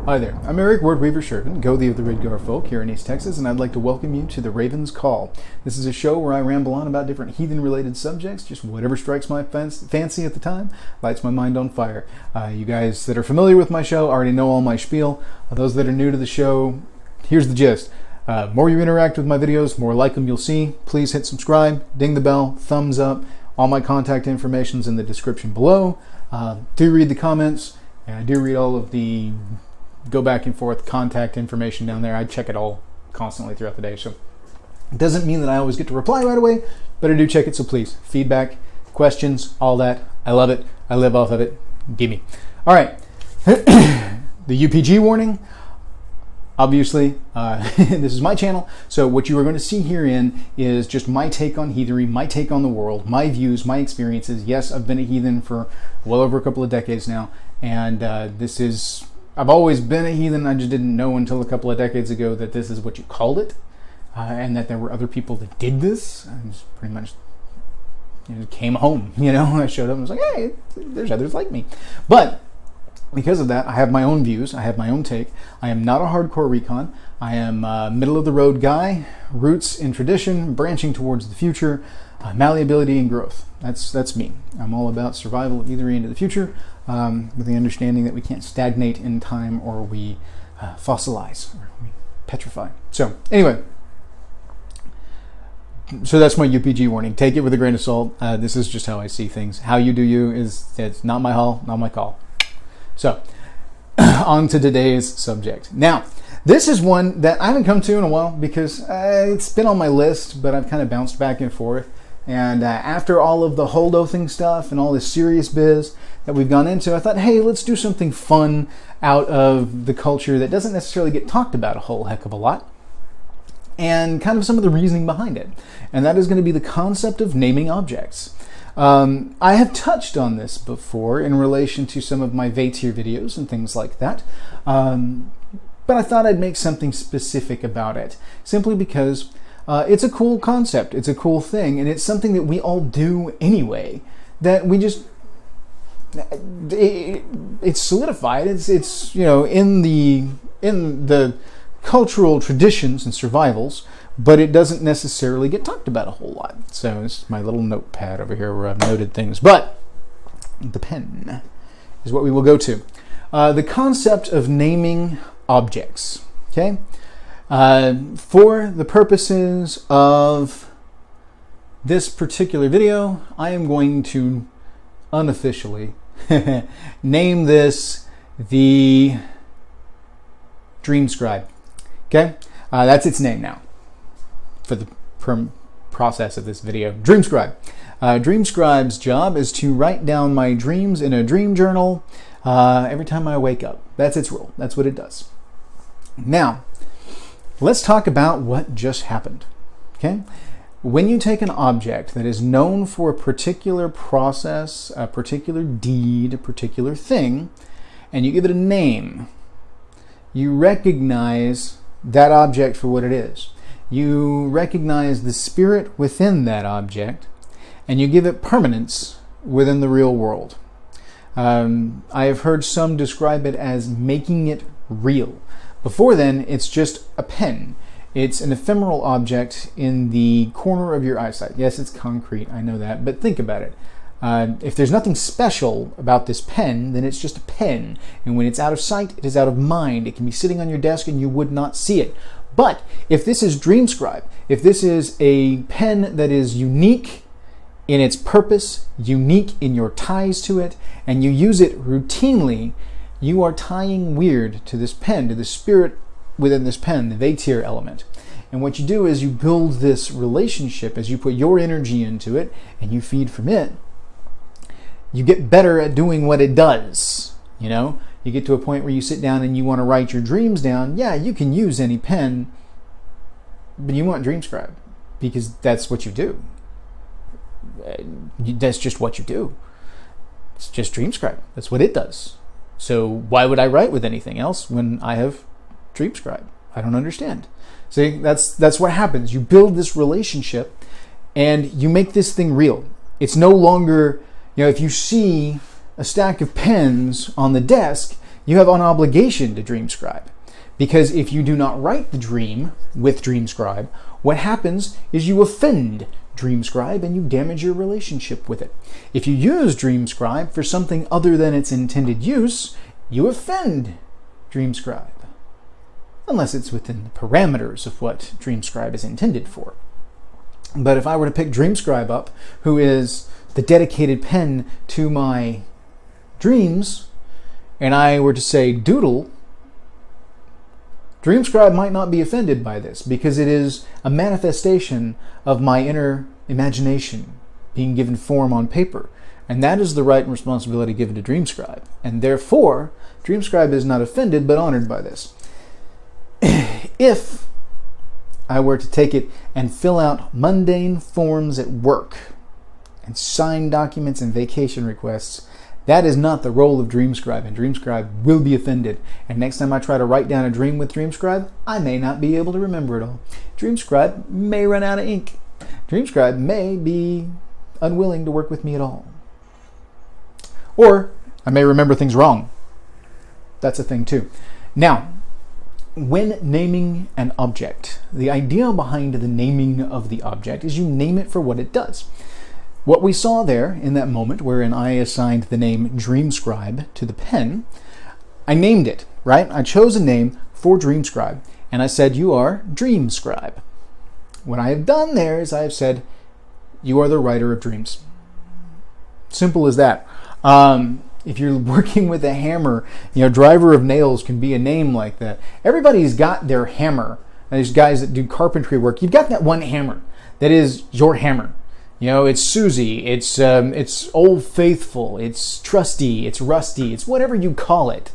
Hi there, I'm Eric Ward Weaver Sjerven, Gothi of the Redgar folk here in East Texas, and I'd like to welcome you to the Raven's Call. This is a show where I ramble on about different heathen-related subjects, just whatever strikes my fancy at the time, lights my mind on fire. You guys that are familiar with my show already know all my spiel. Those that are new to the show, here's the gist. More you interact with my videos, more like them you'll see. Please hit subscribe, ding the bell, thumbs up. All my contact information's in the description below. Do read the comments, and I do read all of the go back and forth contact information down there. I check it all constantly throughout the day, so it doesn't mean that I always get to reply right away, but I do check it. So please, feedback, questions, all that, I love it. I live off of it. Give me. All right. The UPG warning. Obviously, this is my channel, so what you are going to see herein is just my take on heathenry, my take on the world, my views, my experiences. Yes, I've been a heathen for well over a couple of decades now, and I've always been a heathen. I just didn't know until a couple of decades ago that this is what you called it, and that there were other people that did this. I just pretty much came home, I showed up and was like, hey, there's others like me. But because of that, I have my own views. I have my own take. I am not a hardcore recon. I am a middle-of-the-road guy, roots in tradition, branching towards the future, malleability and growth. That's me. I'm all about survival either into the future, with the understanding that we can't stagnate in time, or we fossilize, or we petrify. So anyway, so that's my UPG warning. Take it with a grain of salt. This is just how I see things. How you do you it's not my hall, not my call. So, on to today's subject. Now, this is one that I haven't come to in a while because it's been on my list, but I've kind of bounced back and forth. And after all of the Holdo-thing stuff and all this serious biz that we've gone into, I thought, hey, let's do something fun out of the culture that doesn't necessarily get talked about a whole heck of a lot, and kind of some of the reasoning behind it. And that is going to be the concept of naming objects. I have touched on this before in relation to some of my Vatir videos and things like that, but I thought I'd make something specific about it, simply because it's a cool concept, it's a cool thing, and it's something that we all do anyway, that we just, it's solidified, it's in the cultural traditions and survivals, but it doesn't necessarily get talked about a whole lot. So this is my little notepad over here where I've noted things. But the pen is what we will go to. The concept of naming objects. Okay? For the purposes of this particular video, I am going to unofficially name this the Dream Scribe. Okay? That's its name now for the process of this video. Dream Scribe. Dream Scribe's job is to write down my dreams in a dream journal every time I wake up. That's its role. That's what it does. Now, let's talk about what just happened. Okay? When you take an object that is known for a particular process, a particular deed, a particular thing, and you give it a name, you recognize that object for what it is. You recognize the spirit within that object, and you give it permanence within the real world. I have heard some describe it as making it real. Before then, it's just a pen. It's an ephemeral object in the corner of your eyesight. Yes, it's concrete, I know that, but think about it. If there's nothing special about this pen, then it's just a pen. And when it's out of sight, it is out of mind. It can be sitting on your desk and you would not see it. But if this is Dream Scribe, if this is a pen that is unique in its purpose, unique in your ties to it, and you use it routinely, you are tying weird to this pen, to the spirit within this pen, the Vatir element. And what you do is you build this relationship as you put your energy into it and you feed from it. You get better at doing what it does. You get to a point where you sit down and you want to write your dreams down. Yeah, you can use any pen, but you want Dream Scribe because that's what you do. That's just what you do. It's just Dream Scribe. That's what it does. So why would I write with anything else when I have Dream Scribe? I don't understand. See, that's what happens. You build this relationship and you make this thing real. It's no longer, if you see a stack of pens on the desk, you have an obligation to DreamScribe. Because if you do not write the dream with DreamScribe, what happens is you offend DreamScribe and you damage your relationship with it. If you use DreamScribe for something other than its intended use, you offend DreamScribe. Unless it's within the parameters of what DreamScribe is intended for. But if I were to pick DreamScribe up, who is the dedicated pen to my dreams, and I were to say doodle, DreamScribe might not be offended by this because it is a manifestation of my inner imagination being given form on paper. And that is the right and responsibility given to DreamScribe. And therefore, DreamScribe is not offended but honored by this. If I were to take it and fill out mundane forms at work and sign documents and vacation requests, that is not the role of DreamScribe, and DreamScribe will be offended. And next time I try to write down a dream with DreamScribe, I may not be able to remember it all. DreamScribe may run out of ink. DreamScribe may be unwilling to work with me at all. Or I may remember things wrong. That's a thing too. Now, when naming an object, the idea behind the naming of the object is you name it for what it does. What we saw there in that moment wherein I assigned the name DreamScribe to the pen, I named it, right? I chose a name for DreamScribe, and I said, you are DreamScribe. What I have done there is I have said, you are the writer of dreams. Simple as that. If you're working with a hammer, driver of nails can be a name like that. Everybody's got their hammer. These guys that do carpentry work, you've got that one hammer that is your hammer. It's Susie, it's Old Faithful, it's Trusty, it's Rusty, it's whatever you call it.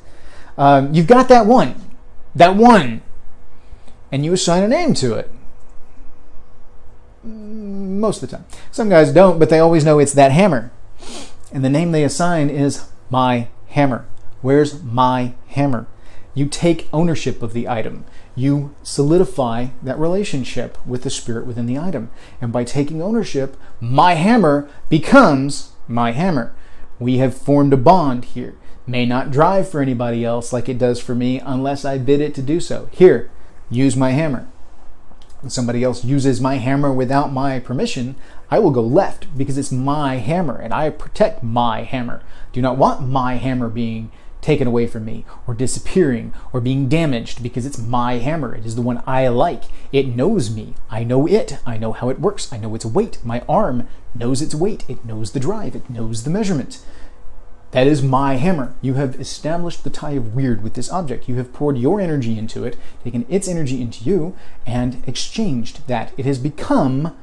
You've got that one, and you assign a name to it. Most of the time. Some guys don't, but they always know it's that hammer. And the name they assign is my hammer. Where's my hammer? You take ownership of the item. You solidify that relationship with the spirit within the item. And by taking ownership, my hammer becomes my hammer. We have formed a bond here. May not drive for anybody else like it does for me unless I bid it to do so. Here, use my hammer. When somebody else uses my hammer without my permission, I will go left because it's my hammer and I protect my hammer. Do not want my hammer being taken away from me or disappearing or being damaged because it's my hammer. It is the one I like. It knows me. I know it. I know how it works. I know its weight. My arm knows its weight. It knows the drive. It knows the measurement. That is my hammer. You have established the tie of weird with this object. You have poured your energy into it, taken its energy into you, and exchanged that. It has become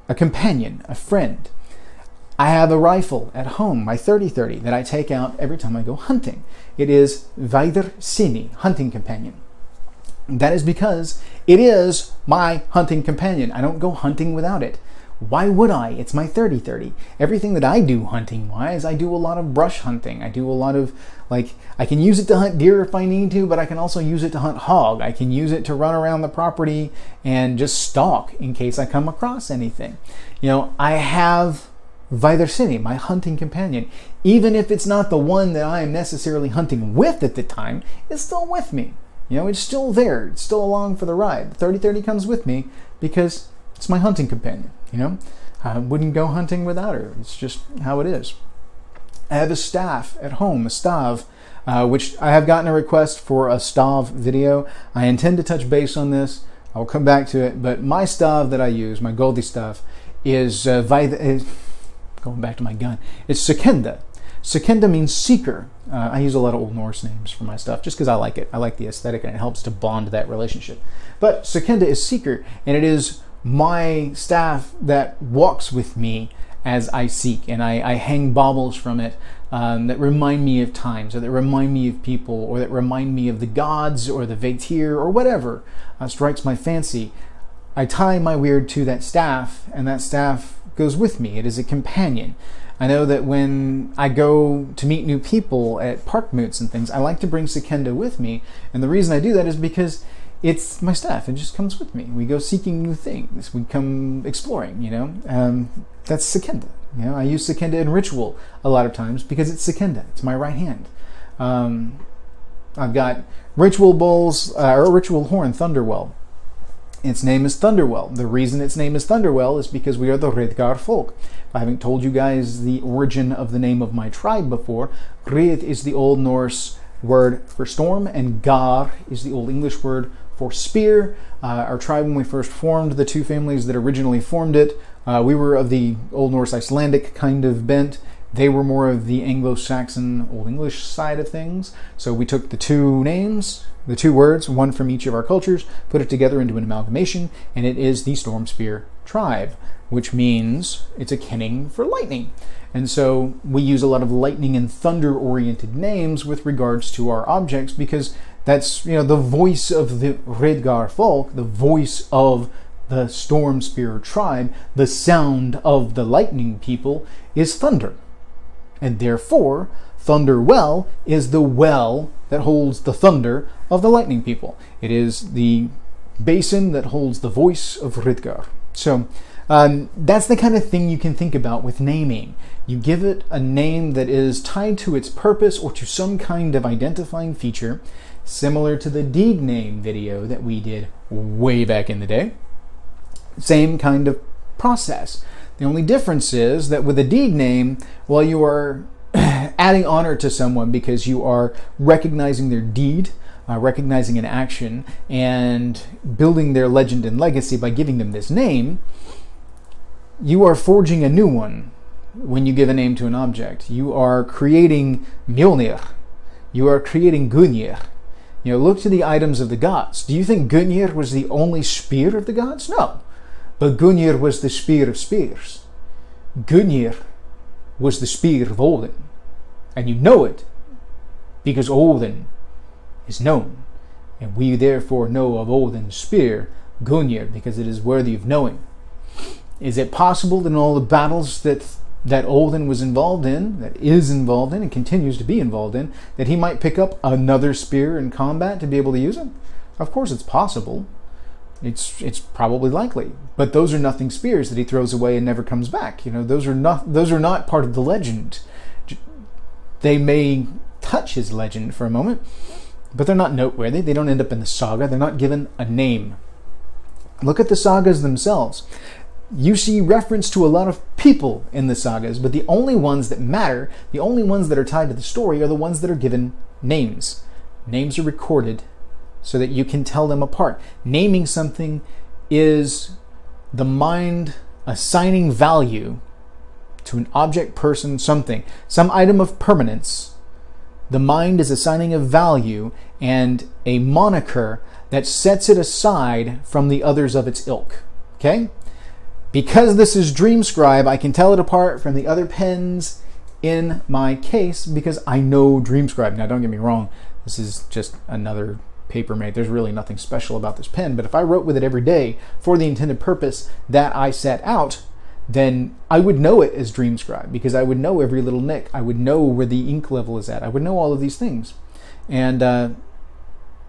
a companion, a friend. I have a rifle at home, my 30-30, that I take out every time I go hunting. It is Vaidersini, hunting companion. That is because it is my hunting companion. I don't go hunting without it. Why would I? It's my 30-30. Everything that I do hunting-wise, I do a lot of brush hunting. I do a lot of, I can use it to hunt deer if I need to, but I can also use it to hunt hog. I can use it to run around the property and just stalk in case I come across anything. I have Vaidersini, my hunting companion. Even if it's not the one that I am necessarily hunting with at the time, it's still with me. It's still there. It's still along for the ride. The 30-30 comes with me because it's my hunting companion. I wouldn't go hunting without her. It's just how it is. I have a staff at home, a stav, which I have gotten a request for a stav video. I intend to touch base on this. I'll come back to it. But my stav that I use, my Goldie staff, is going back to my gun. It's Sekenda. Sekenda means seeker. I use a lot of Old Norse names for my stuff just because I like it. I like the aesthetic and it helps to bond that relationship. But Sekenda is seeker, and it is my staff that walks with me as I seek, and I hang baubles from it that remind me of times, or that remind me of people, or that remind me of the gods, or the Vatir, or whatever strikes my fancy. I tie my weird to that staff, and that staff goes with me. It is a companion. I know that when I go to meet new people at park moots and things, I like to bring Sekenda with me, and the reason I do that is because it's my staff. It just comes with me. We go seeking new things. We come exploring, That's Sekenda. I use Sekenda in ritual a lot of times because it's Sekenda. It's my right hand. I've got ritual bowls, or ritual horn, Thunderwell. Its name is Thunderwell. The reason its name is Thunderwell is because we are the Redgar folk. I haven't told you guys the origin of the name of my tribe before. Red is the Old Norse word for storm, and Gar is the Old English word for spear. Our tribe, when we first formed, the two families that originally formed it, we were of the Old Norse Icelandic kind of bent. They were more of the Anglo-Saxon Old English side of things. So we took the two names, the two words, one from each of our cultures, put it together into an amalgamation, and it is the Storm Spear tribe, which means it's a kenning for lightning. And so we use a lot of lightning and thunder-oriented names with regards to our objects, because that's, the voice of the Redgar folk, the voice of the Storm Spear tribe, the sound of the lightning people is thunder. And therefore, Thunderwell is the well that holds the thunder of the lightning people. It is the basin that holds the voice of Redgar. So that's the kind of thing you can think about with naming. You give it a name that is tied to its purpose or to some kind of identifying feature, similar to the deed name video that we did way back in the day. Same kind of process. The only difference is that with a deed name, while you are adding honor to someone because you are recognizing their deed, recognizing an action, and building their legend and legacy by giving them this name, you are forging a new one when you give a name to an object. You are creating Mjolnir. You are creating Gungnir. Look to the items of the gods. Do you think Gungnir was the only spear of the gods? No. But Gungnir was the spear of spears. Gungnir was the spear of Odin. And you know it because Odin is known. And we therefore know of Odin's spear, Gungnir, because it is worthy of knowing. Is it possible that in all the battles that Odin was involved in, that is involved in, and continues to be involved in, that he might pick up another spear in combat to be able to use it? Of course it's possible. It's probably likely, but those are nothing spears that he throws away and never comes back. Those are not part of the legend. They may touch his legend for a moment, but they're not noteworthy. They don't end up in the saga. They're not given a name. Look at the sagas themselves. You see reference to a lot of people in the sagas, but the only ones that matter, the only ones that are tied to the story, are the ones that are given names. Names are recorded so that you can tell them apart. Naming something is the mind assigning value to an object, person, something, some item of permanence. The mind is assigning a value and a moniker that sets it aside from the others of its ilk. Okay? Because this is Dreamscribe, I can tell it apart from the other pens in my case because I know Dreamscribe. Now, don't get me wrong, this is just another paper mate. There's really nothing special about this pen, but if I wrote with it every day for the intended purpose that I set out, then I would know it as Dreamscribe because I would know every little nick. I would know where the ink level is at. I would know all of these things. And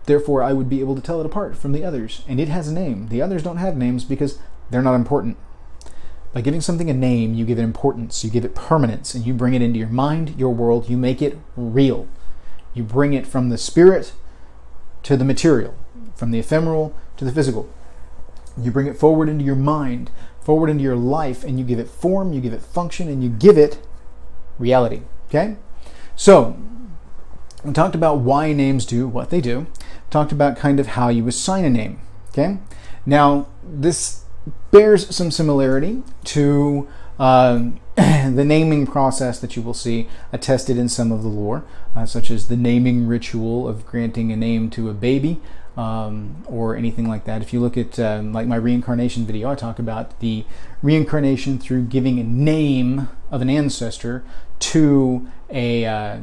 therefore, I would be able to tell it apart from the others. And it has a name. The others don't have names because they're not important. By giving something a name, you give it importance, you give it permanence, and you bring it into your mind, your world, you make it real. You bring it from the spirit to the material, from the ephemeral to the physical. You bring it forward into your mind, forward into your life, and you give it form, you give it function, and you give it reality. Okay? So, we talked about why names do what they do. We talked about kind of how you assign a name. Okay? Now, this bears some similarity to the naming process that you will see attested in some of the lore, such as the naming ritual of granting a name to a baby, or anything like that. If you look at like my reincarnation video, I talk about the reincarnation through giving a name of an ancestor to a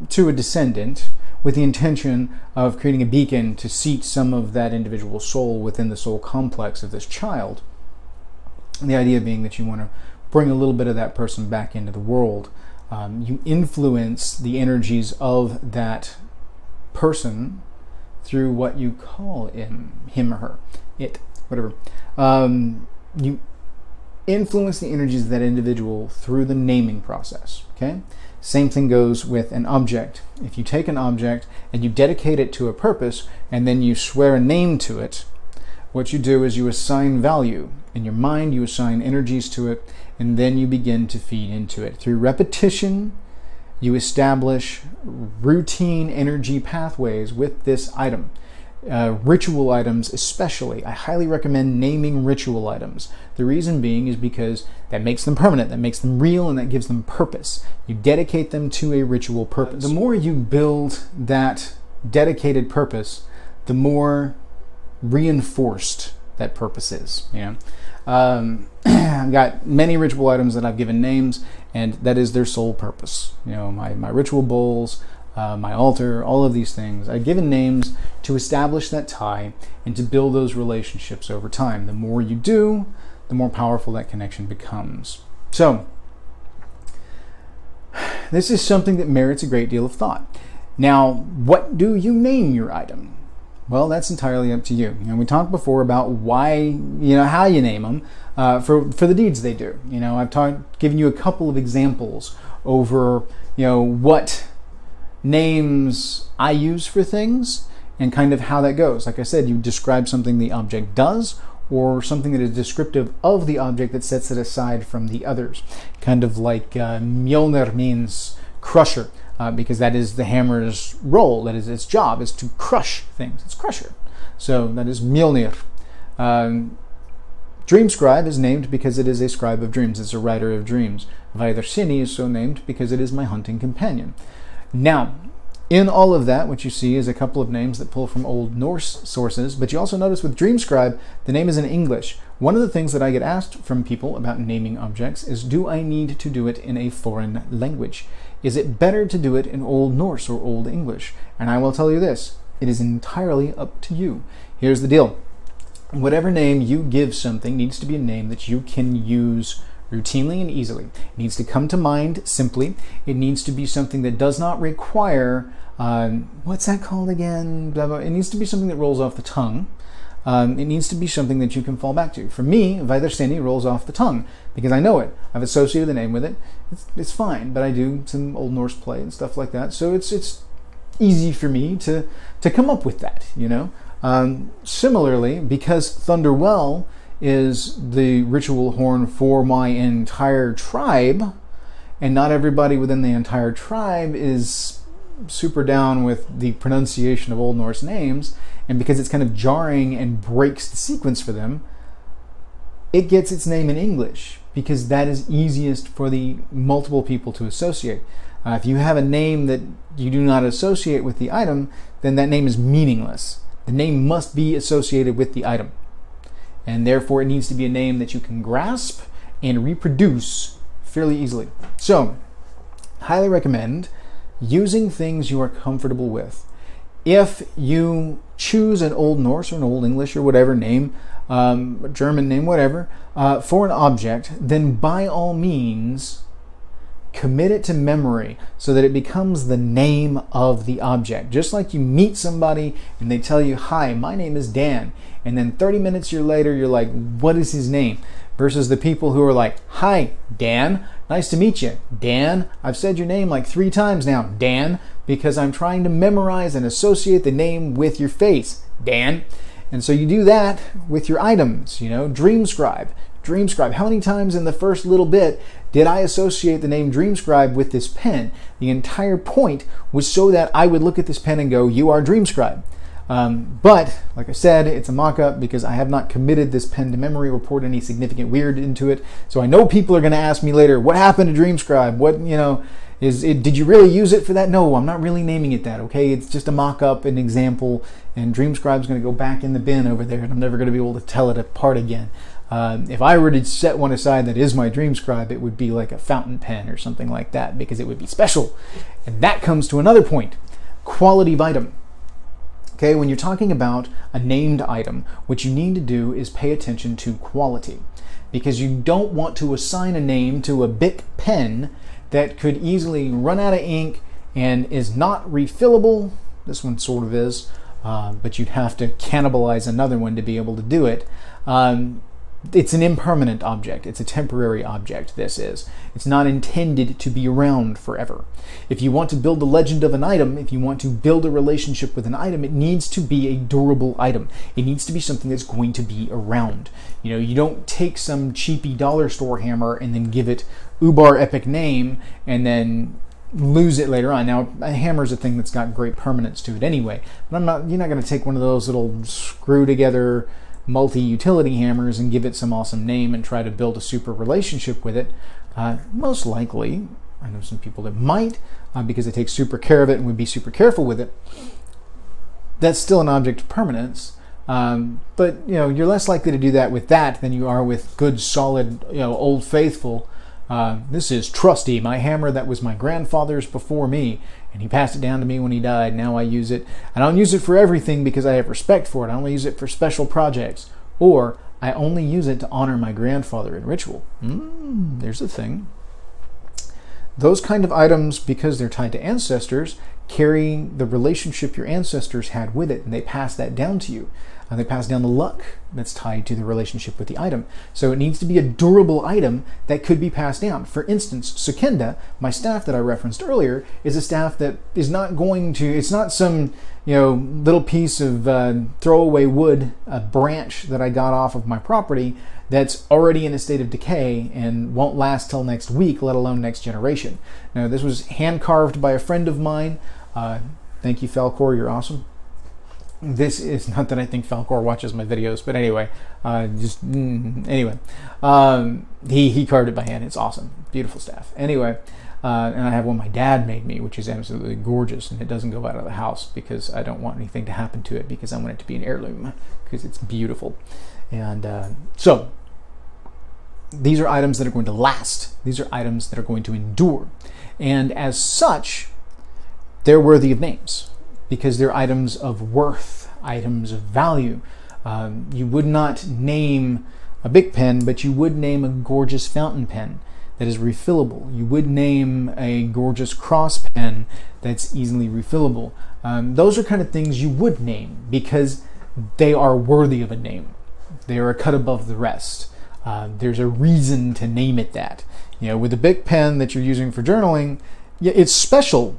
descendant, with the intention of creating a beacon to seat some of that individual soul within the soul complex of this child. And the idea being that you want to bring a little bit of that person back into the world. You influence the energies of that person through what you call him or her, it, whatever. You influence the energies of that individual through the naming process. Okay? Same thing goes with an object. If you take an object and you dedicate it to a purpose and then you swear a name to it, what you do is you assign value. In your mind, you assign energies to it, and then you begin to feed into it. Through repetition, you establish routine energy pathways with this item. Ritual items especially. I highly recommend naming ritual items. The reason being is because that makes them permanent, that makes them real, and that gives them purpose. You dedicate them to a ritual purpose. The more you build that dedicated purpose, the more reinforced that purpose is. I've got many ritual items that I've given names, and that is their sole purpose. My ritual bowls, my altar, all of these things, I've given names to establish that tie and to build those relationships over time. The more you do, the more powerful that connection becomes. So, this is something that merits a great deal of thought. Now, what do you name your item? Well, that's entirely up to you. We talked before about why, how you name them for the deeds they do. I've given you a couple of examples over, what names I use for things and kind of how that goes. Like I said, you describe something the object does or something that is descriptive of the object that sets it aside from the others. Kind of like Mjolnir means crusher. Because that is the hammer's role, that is its job, is to crush things. It's crusher. So that is Mjolnir. Dream scribe is named because it is a scribe of dreams. It's a writer of dreams. Vaidarsini is so named because it is my hunting companion. Now, in all of that, what you see is a couple of names that pull from Old Norse sources, but you also notice with Dream Scribe, the name is in English. One of the things that I get asked from people about naming objects is, do I need to do it in a foreign language? Is it better to do it in Old Norse or Old English? And I will tell you this, it is entirely up to you. Here's the deal. Whatever name you give something needs to be a name that you can use routinely and easily. It needs to come to mind simply. It needs to be something that does not require, what's that called again? Blah, blah. It needs to be something that rolls off the tongue. It needs to be something that you can fall back to. For me, Vaidarsini rolls off the tongue because I know it. I've associated the name with it. It's fine, but I do some Old Norse play and stuff like that. So it's easy for me to come up with that, Similarly, because Thunderwell is the ritual horn for my entire tribe, and not everybody within the entire tribe is super down with the pronunciation of Old Norse names, and because it's kind of jarring and breaks the sequence for them, it gets its name in English because that is easiest for the multiple people to associate. If you have a name that you do not associate with the item, then that name is meaningless. The name must be associated with the item, and therefore it needs to be a name that you can grasp and reproduce fairly easily. So, highly recommend using things you are comfortable with. If you choose an Old Norse or an Old English or whatever name, German name, whatever, for an object, then by all means commit it to memory so that it becomes the name of the object. Just like you meet somebody and they tell you, hi, my name is Dan, and then 30 minutes later you're like, what is his name? Versus the people who are like, hi, Dan, nice to meet you. Dan, I've said your name like 3 times now, Dan, because I'm trying to memorize and associate the name with your face, Dan. And so you do that with your items, Dream Scribe. Dream Scribe. How many times in the first little bit did I associate the name Dream Scribe with this pen? The entire point was so that I would look at this pen and go, you are Dream Scribe. But, like I said, it's a mock-up because I have not committed this pen to memory or poured any significant weird into it. So I know people are going to ask me later, what happened to Dream Scribe? Did you really use it for that? No, I'm not really naming it that, okay? It's just a mock-up, an example, and Dream Scribe's going to go back in the bin over there, and I'm never going to be able to tell it apart again. If I were to set one aside that is my Dream Scribe, it would be like a fountain pen or something like that, because it would be special. And that comes to another point, quality of item. Okay, when you're talking about a named item, what you need to do is pay attention to quality, because you don't want to assign a name to a Bic pen that could easily run out of ink and is not refillable. This one sort of is, but you'd have to cannibalize another one to be able to do it. it's an impermanent object. It's a temporary object, this is. It's not intended to be around forever. If you want to build the legend of an item, if you want to build a relationship with an item, it needs to be a durable item. It needs to be something that's going to be around. You know, you don't take some cheapy dollar store hammer and then give it uber epic name and then lose it later on. Now, a hammer is a thing that's got great permanence to it anyway. But you're not going to take one of those little screw together multi-utility hammers and give it some awesome name and try to build a super relationship with it. Most likely, I know some people that might, because they take super care of it and would be super careful with it. That's still an object of permanence. But you know, you're less likely to do that with that than you are with good, solid, you know, old faithful. This is trusty. My hammer that was my grandfather's before me, and he passed it down to me when he died. Now I use it. I don't use it for everything because I have respect for it. I only use it for special projects. Or I only use it to honor my grandfather in ritual. There's a thing. Those kind of items, because they're tied to ancestors, carry the relationship your ancestors had with it, and they pass that down to you. And they pass down the luck that's tied to the relationship with the item. So it needs to be a durable item that could be passed down. For instance, Sukenda, my staff that I referenced earlier, is a staff that is not going to, it's not some, you know, little piece of throwaway wood, a branch that I got off of my property that's already in a state of decay and won't last till next week, let alone next generation. Now, this was hand carved by a friend of mine. Thank you, Falcor, you're awesome. This is not that I think Falcor watches my videos, but anyway, he carved it by hand. It's awesome, beautiful staff. Anyway, and I have one my dad made me, which is absolutely gorgeous, and it doesn't go out of the house because I don't want anything to happen to it, because I want it to be an heirloom because it's beautiful. And so these are items that are going to last. These are items that are going to endure, and as such, they're worthy of names, because they're items of worth, items of value. You would not name a big pen, but you would name a gorgeous fountain pen that is refillable. You would name a gorgeous cross pen that's easily refillable. Those are kind of things you would name because they are worthy of a name. They are a cut above the rest. There's a reason to name it that. You know, with a big pen that you're using for journaling, yeah, it's special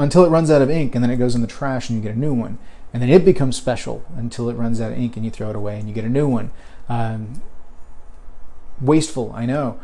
until it runs out of ink, and then it goes in the trash and you get a new one. And then it becomes special until it runs out of ink and you throw it away and you get a new one. Wasteful, I know.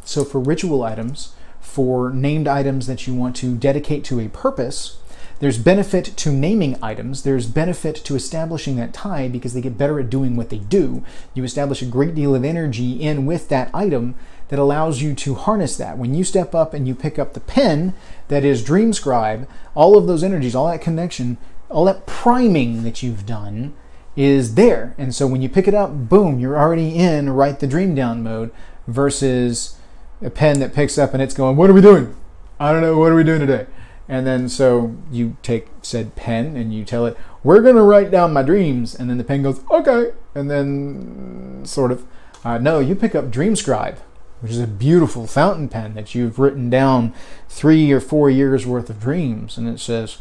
So for ritual items, for named items that you want to dedicate to a purpose, there's benefit to naming items. There's benefit to establishing that tie because they get better at doing what they do. You establish a great deal of energy in with that item that allows you to harness that. When you step up and you pick up the pen that is Dream Scribe, all of those energies, all that connection, all that priming that you've done is there. And so when you pick it up, boom, you're already in Write the Dream Down mode versus a pen that picks up and it's going, what are we doing? I don't know, what are we doing today? And then so you take said pen and you tell it, we're going to write down my dreams. And then the pen goes, okay. And then sort of, no, you pick up Dream Scribe, which is a beautiful fountain pen that you've written down 3 or 4 years worth of dreams. And it says,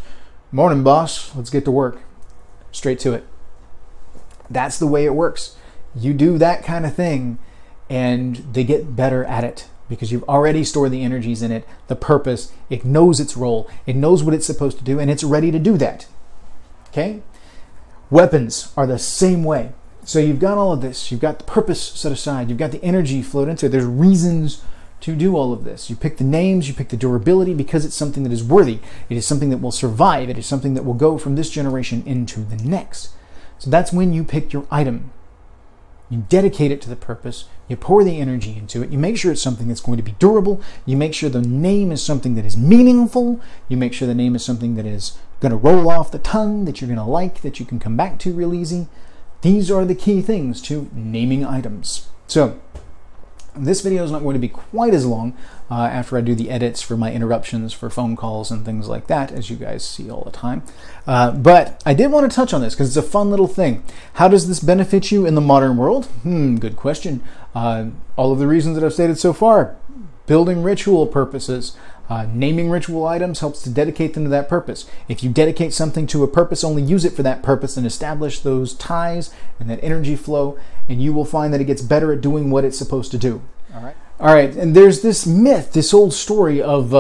morning, boss, let's get to work. Straight to it. That's the way it works. You do that kind of thing and they get better at it because you've already stored the energies in it, the purpose, it knows its role, it knows what it's supposed to do, and it's ready to do that. Okay? Weapons are the same way. So you've got all of this, you've got the purpose set aside, you've got the energy flowed into it, there's reasons to do all of this. You pick the names, you pick the durability because it's something that is worthy. It is something that will survive. It is something that will go from this generation into the next. So that's when you pick your item. You dedicate it to the purpose, you pour the energy into it, you make sure it's something that's going to be durable, you make sure the name is something that is meaningful, you make sure the name is something that is going to roll off the tongue, that you're going to like, that you can come back to real easy. These are the key things to naming items. So this video is not going to be quite as long after I do the edits for my interruptions for phone calls and things like that, as you guys see all the time. But I did want to touch on this because it's a fun little thing. How does this benefit you in the modern world? Good question. All of the reasons that I've stated so far. Building ritual purposes, Naming ritual items helps to dedicate them to that purpose. If you dedicate something to a purpose, only use it for that purpose and establish those ties and that energy flow, and you will find that it gets better at doing what it's supposed to do. All right, and there's this myth, this old story of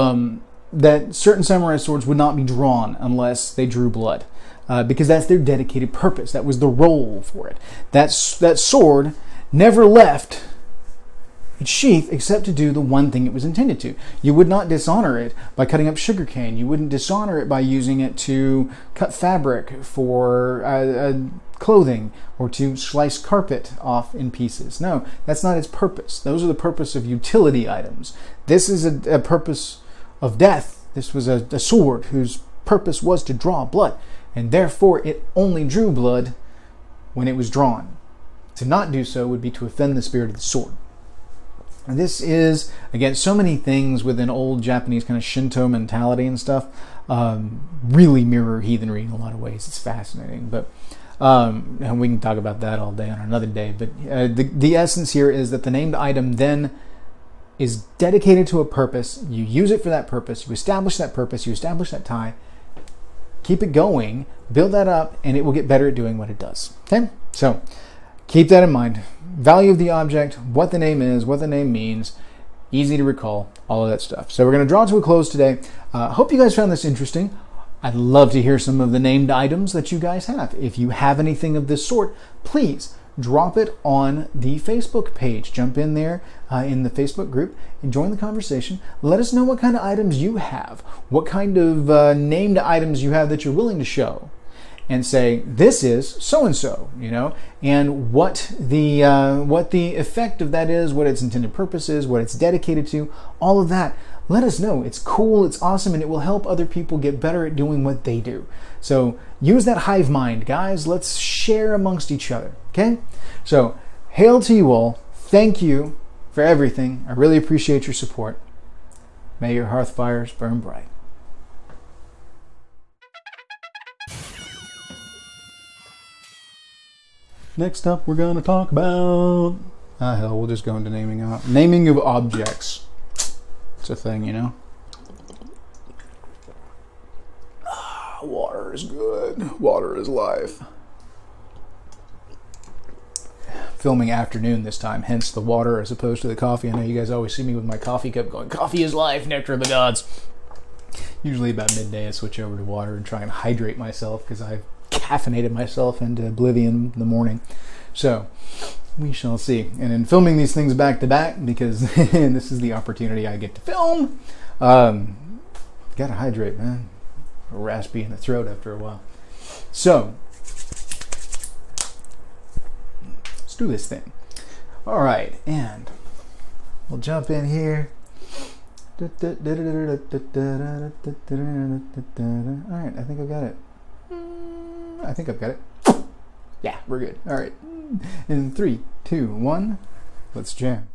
that certain samurai swords would not be drawn unless they drew blood, because that's their dedicated purpose. That was the role for it. That sword never left its sheath except to do the one thing it was intended to. You would not dishonor it by cutting up sugarcane. You wouldn't dishonor it by using it to cut fabric for clothing or to slice carpet off in pieces. No, that's not its purpose. Those are the purpose of utility items. This is a purpose of death. This was a sword whose purpose was to draw blood, and therefore it only drew blood when it was drawn. To not do so would be to offend the spirit of the sword. And this is, again, so many things within old Japanese kind of Shinto mentality and stuff really mirror heathenry in a lot of ways. It's fascinating, but and we can talk about that all day on another day. But the essence here is that the named item then is dedicated to a purpose. You use it for that purpose. You establish that purpose. You establish that tie. Keep it going. Build that up, and it will get better at doing what it does. Okay? So keep that in mind. Value of the object, what the name is, what the name means, easy to recall, all of that stuff. So we're going to draw to a close today. Hope you guys found this interesting. I'd love to hear some of the named items that you guys have. If you have anything of this sort, please drop it on the Facebook page. Jump in there in the Facebook group and join the conversation. Let us know what kind of items you have, what kind of named items you have that you're willing to show, and say, this is so-and-so, you know, and what the effect of that is, what its intended purpose is, what it's dedicated to, all of that. Let us know. It's cool, it's awesome, and it will help other people get better at doing what they do. So use that hive mind, guys. Let's share amongst each other, okay? So, hail to you all. Thank you for everything. I really appreciate your support. May your hearth fires burn bright. Next up, we're going to talk about... hell, we'll just go into naming of objects. It's a thing, you know? Water is good. Water is life. Filming afternoon this time, hence the water as opposed to the coffee. I know you guys always see me with my coffee cup going, coffee is life, nectar of the gods. Usually about midday I switch over to water and try and hydrate myself because I've caffeinated myself into oblivion in the morning. So we shall see. And in filming these things back to back, because this is the opportunity I get to film, gotta hydrate, man. Raspy in the throat after a while. So let's do this thing. All right, and we'll jump in here. All right, I think I've got it. I think I've got it. Yeah, we're good. All right. In 3, 2, 1, let's jam.